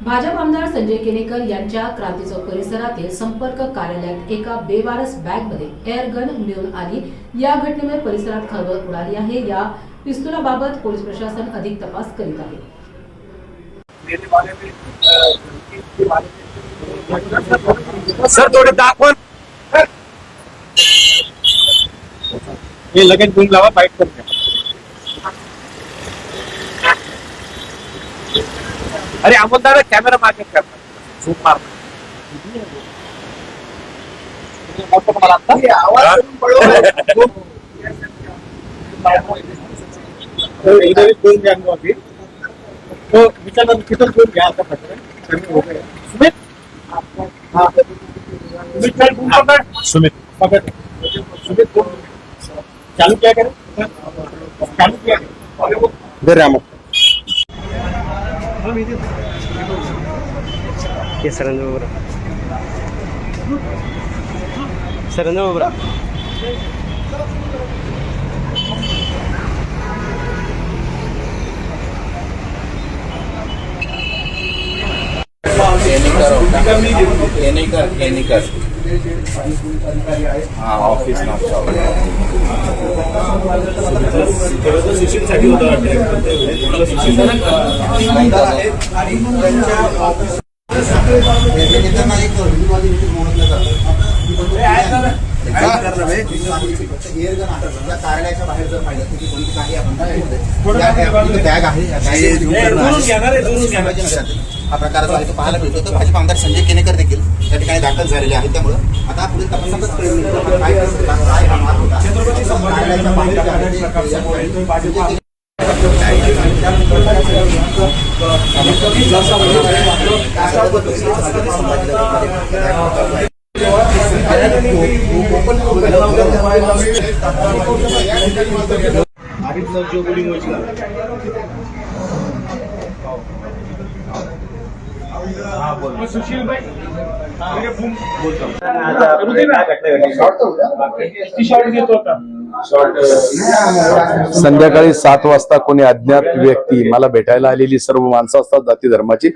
भाजप आमदार संजय केनेकर यांच्या क्रांती चौक परिसरातील संपर्क कार्यालयात एका बेवारस बॅगमध्ये एअरगन मिळून आली। या घटनेमुळे परिसरात खळबळ उडाली आहे। या पिस्तुलाबाबत पोलीस प्रशासन अधिक तपास करीत आहे। सर थोडे दाखवा, हे लगेच गुण लावा, फाईट करूया। अरे अमोलदार कॅमेरा मागे करतात, झूम मार इधर गुण घ्या अभी तो विचार कितना गुण घ्या आता सुमित, हाँ सुमित चल गुण पकड़, सुमित पकड़, सुमित चालू क्या करें, चालू क्या करें इधर रामो ये सरंजा बरा केनेकर हाँ ऑफिस नाव शिक्षणासाठी होतं कार्यालयाच्या बाहेर जर पाहिलं की कोणी काही आपण बॅग आहे हा प्रकार जो आहे तो पाहायला मिळतो। तर भाजप आमदार संजय केनेकर देखील त्या ठिकाणी दाखल झालेले आहेत। त्यामुळे आता पुढील तपासातच सुशील भाई संध्याकाळी 7 वाजता कोणी अज्ञात व्यक्ती मला भेटायला आलेली, सर्व माणसं असतात जाती धर्माची,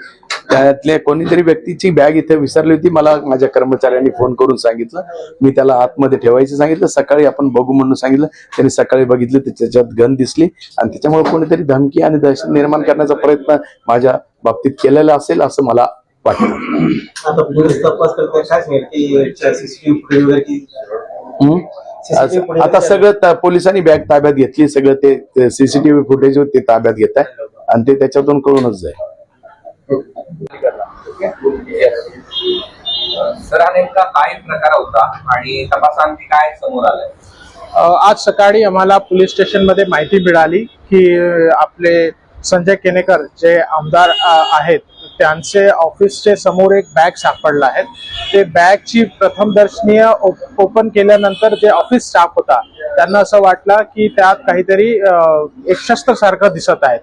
त्यातल्या कोणीतरी व्यक्तीची बॅग इथे विसरली होती। मला माझ्या कर्मचाऱ्यांनी फोन करून सांगितलं, मी त्याला आतमध्ये ठेवायचं सांगितलं। सकाळी आपण बघू म्हणून सांगितलं, त्यांनी सकाळी बघितलं तर त्याच्यात गन दिसली आणि त्याच्यामुळे कोणीतरी धमकी आणि दहशत निर्माण करण्याचा प्रयत्न माझ्या बाबतीत केलेला असेल असं मला वाटतं। आता पोलीस तपास करताय, काय सांगेल की सीसीटीव्ही वगैरे की आता सगळं पोलिसांनी बॅग ताब्यात घेतली, सगळं ते सीसीटीव्ही फुटेज ते ताब्यात घेत आहे आणि ते त्याच्यातून कळूनच जाईल। सर हा नेमका काय प्रकार होता आणि तपासांती काय समोर आलंय? आज सकाळी आम्हाला पोलीस स्टेशन मध्ये माहिती मिळाली की आपले संजय केनेकर जे आमदार आहेत त्यांचे ऑफिसचे समोर एक बॅग सापडला आहे। ते बॅगची प्रथमदर्शनीय ओपन केल्यानंतर जे ऑफिस स्टाफ होता त्यांना असं वाटलं की त्यात काहीतरी एक शस्त्र सारखं दिसत आहे।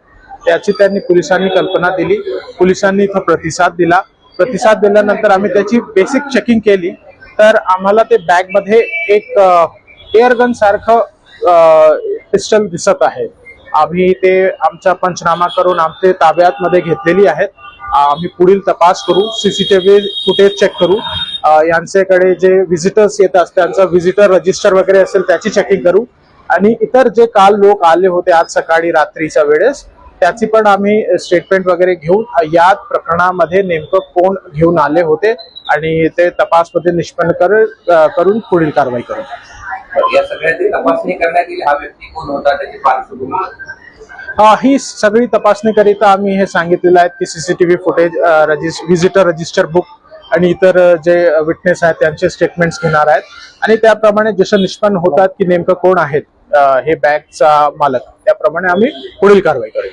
त्याची त्यांनी पोलिसांनी कल्पना दिली, पोलिसांनी इथं प्रतिसाद दिला। प्रतिसाद दिल्यानंतर आम्ही त्याची बेसिक चेकिंग केली तर आम्हाला ते बॅग मध्ये एक एअरगन सारखं पिस्टल दिसत आहे। आम्ही ते आमचा पंचनामा करून आमचे ताब्यात मध्ये घेतलेली आहेत। आम्ही पुढील तपास करू, सीसीटीव्ही फुटेज चेक करू, यांच्याकडे जे व्हिजिटर्स येतात त्यांचा व्हिजिटर रजिस्टर वगैरे असेल त्याची चेकिंग करू आणि इतर जे काल लोक आले होते आज सकाळी रात्रीच्या वेळेस त्याची पण आम्ही स्टेटमेंट वगैरे घेऊन या प्रकरणामध्ये नेमकं कोण घेऊन आले होते आणि ते तपासमध्ये निष्पन्न करून पुढील कारवाई करू। या सगळ्याची तपासणी करण्यात येईल, हा व्यक्ती कोण होता त्याची पार्श्वभूमी ही सगळी तपासणी करिता आम्ही हे सांगितलेलं आहे की CCTV footage, visitor register book आणि इतर जे विटनेस आहेत त्यांचे स्टेटमेंट्स घेणार आहेत आणि त्याप्रमाणे जसं निष्पन्न होतात की नेमकं कोण आहेत हे बॅगचा मालक, त्याप्रमाणे आम्ही पुढील कारवाई करू।